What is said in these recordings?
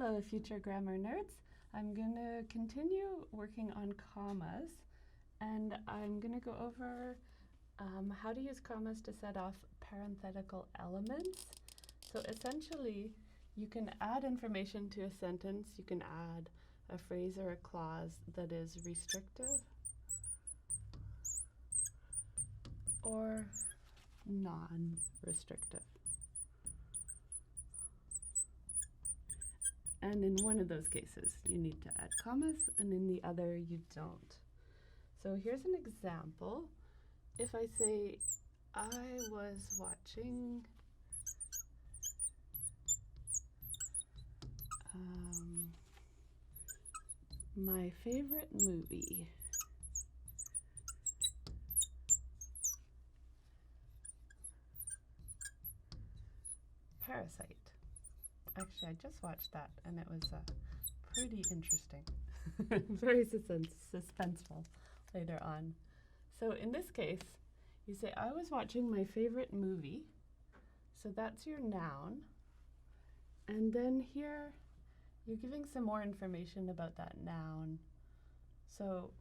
Hello, future grammar nerds. I'm going to continue working on commas, and I'm going to go over how to use commas to set off parenthetical elements. So essentially, you can add information to a sentence. You can add a phrase or a clause that is restrictive or non-restrictive. And in one of those cases, you need to add commas, and in the other, you don't. So here's an example. If I say, I was watching my favorite movie. Parasite. Actually, I just watched that, and it was pretty interesting. Very suspenseful later on. So in this case, you say, I was watching my favorite movie. So that's your noun. And then here, you're giving some more information about that noun. So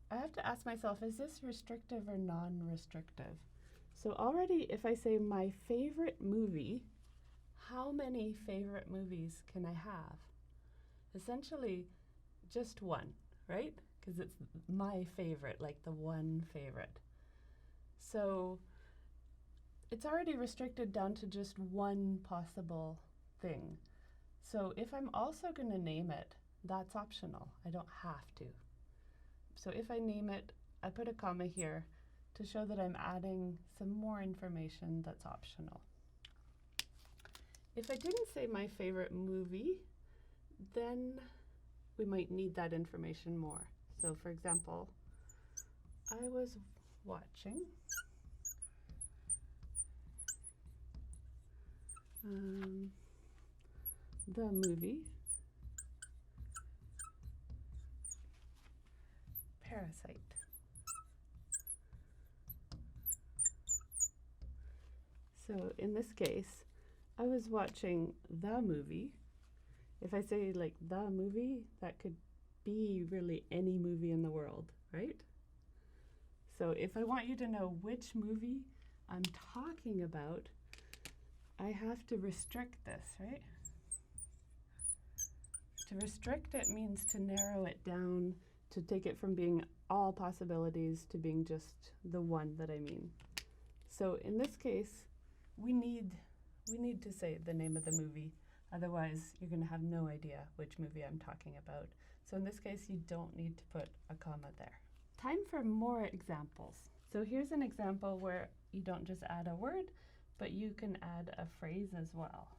I have to ask myself, is this restrictive or non-restrictive? So already, if I say my favorite movie, how many favorite movies can I have? Essentially, just one, right? Because it's my favorite, like the one favorite. So it's already restricted down to just one possible thing. So if I'm also going to name it, that's optional. I don't have to. So if I name it, I put a comma here to show that I'm adding some more information that's optional. If I didn't say my favorite movie, then we might need that information more. So for example, I was watching the movie Parasite. So in this case, I was watching the movie. If I say like the movie, that could be really any movie in the world, right? So if I want you to know which movie I'm talking about, I have to restrict this, right? To restrict it means to narrow it down, to take it from being all possibilities to being just the one that I mean. So in this case, we need to say the name of the movie. Otherwise, you're going to have no idea which movie I'm talking about. So in this case, you don't need to put a comma there. Time for more examples. So here's an example where you don't just add a word, but you can add a phrase as well.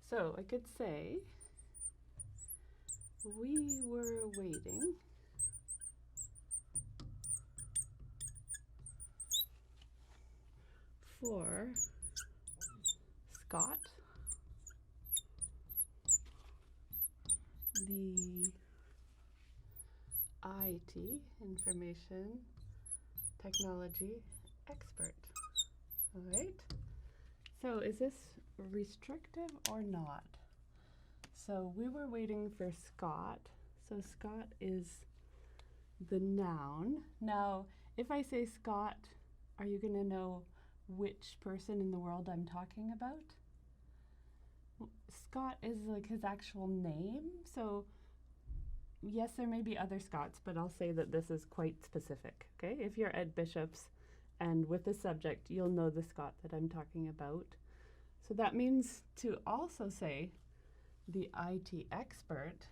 So I could say, we were waiting for Scott, the IT, information technology expert. All right. So is this restrictive or not? So we were waiting for Scott. So Scott is the noun. Now, if I say Scott, are you going to know which person in the world I'm talking about? Scott is like his actual name. So yes, there may be other Scotts, but I'll say that this is quite specific, okay? If you're at Bishop's and with the subject, you'll know the Scott that I'm talking about. So that means to also say the IT expert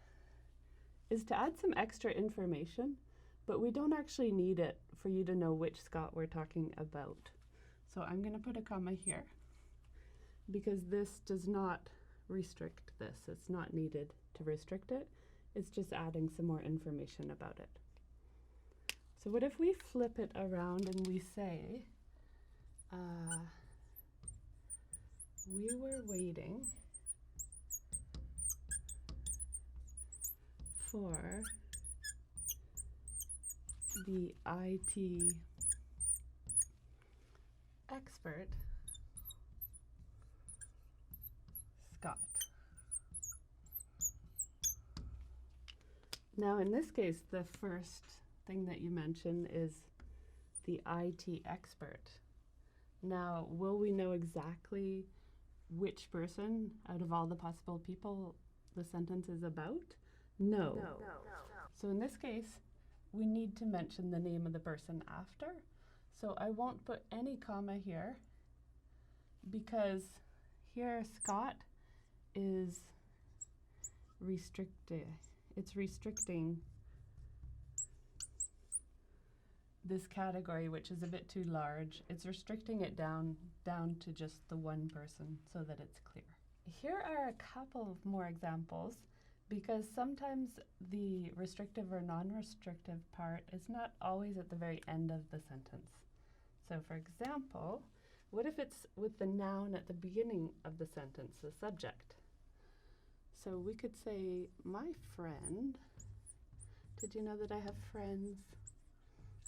is to add some extra information, but we don't actually need it for you to know which Scott we're talking about. So I'm going to put a comma here because this does not restrict this. It's not needed to restrict it. It's just adding some more information about it. So what if we flip it around and we say, we were waiting for the IT expert, Scott. Now in this case, the first thing that you mention is the IT expert. Now, will we know exactly which person out of all the possible people the sentence is about? No. So in this case, we need to mention the name of the person after. So I won't put any comma here because here Scott is restricted. It's restricting this category, which is a bit too large. It's restricting it down to just the one person so that it's clear. Here are a couple of more examples because sometimes the restrictive or non-restrictive part is not always at the very end of the sentence. So for example, what if it's with the noun at the beginning of the sentence, the subject? So we could say, my friend. Did you know that I have friends?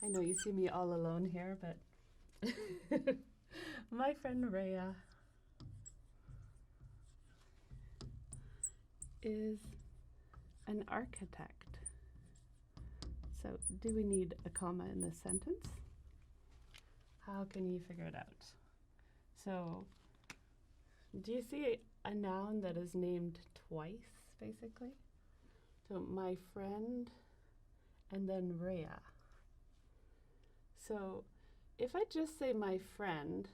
I know you see me all alone here, but my friend Rhea is an architect. So do we need a comma in this sentence? How can you figure it out? So do you see a noun that is named twice, basically? So my friend and then Rhea. So if I just say my friend,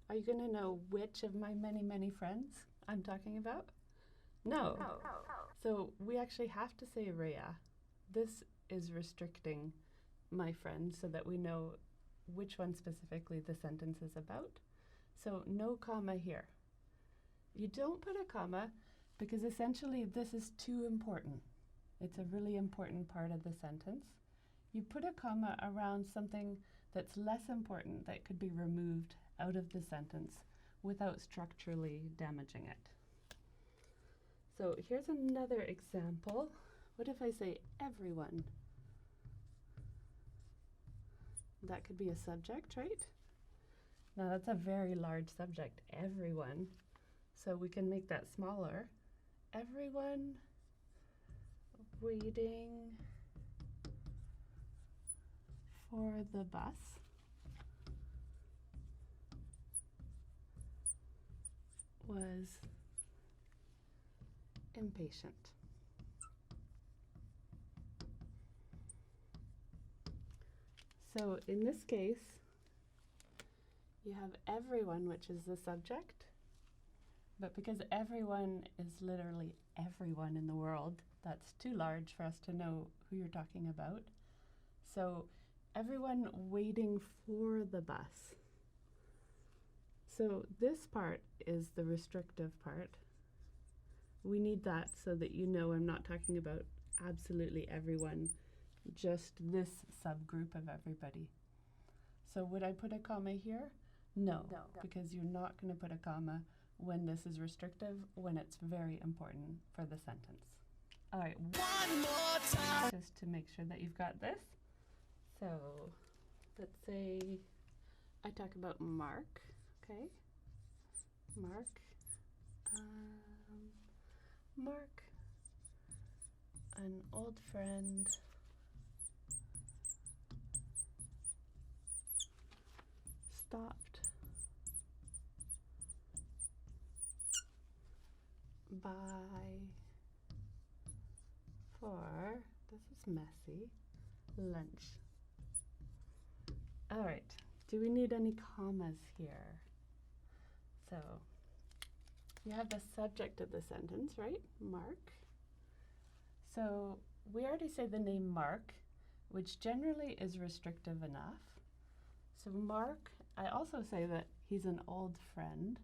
are you going to know which of my many, many friends I'm talking about? No. So we actually have to say Rhea. This is restricting my friend so that we know which one specifically the sentence is about. So no comma here. You don't put a comma because essentially this is too important. It's a really important part of the sentence. You put a comma around something that's less important that could be removed out of the sentence without structurally damaging it. So here's another example. What if I say everyone? That could be a subject, right? Now that's a very large subject, everyone. So we can make that smaller. Everyone waiting for the bus was impatient. So in this case, you have everyone, which is the subject, but because everyone is literally everyone in the world, that's too large for us to know who you're talking about. So everyone waiting for the bus. So this part is the restrictive part. We need that so that you know I'm not talking about absolutely everyone, just this subgroup of everybody. So would I put a comma here? No, because you're not going to put a comma when this is restrictive, when it's very important for the sentence. All right, one more time, just to make sure that you've got this. So let's say I talk about Mark, okay? Mark, an old friend, stopped by for, this is messy, lunch. All right, do we need any commas here? So you have the subject of the sentence, right? Mark. So we already say the name Mark, which generally is restrictive enough. So Mark, I also say that he's an old friend.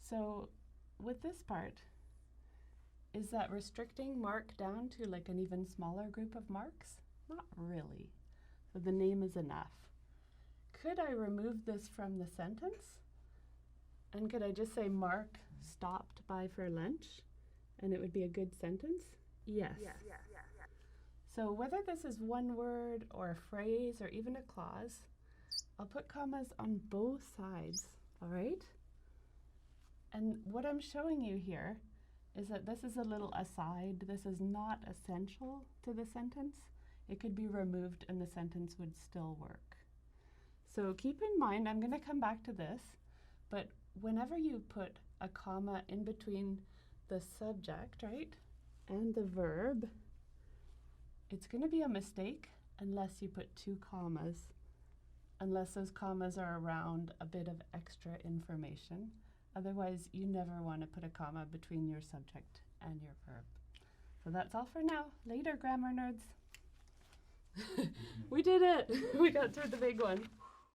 So with this part, is that restricting Mark down to like an even smaller group of Marks? Not really. So the name is enough. Could I remove this from the sentence? And could I just say Mark stopped by for lunch? And it would be a good sentence? Yes. So whether this is one word or a phrase or even a clause, I'll put commas on both sides, all right? And what I'm showing you here is that this is a little aside. This is not essential to the sentence. It could be removed and the sentence would still work. So keep in mind, I'm going to come back to this, but whenever you put a comma in between the subject, right, and the verb, it's going to be a mistake unless you put 2 commas, unless those commas are around a bit of extra information. Otherwise, you never want to put a comma between your subject and your verb. So that's all for now. Later, grammar nerds. We did it. We got through the big one.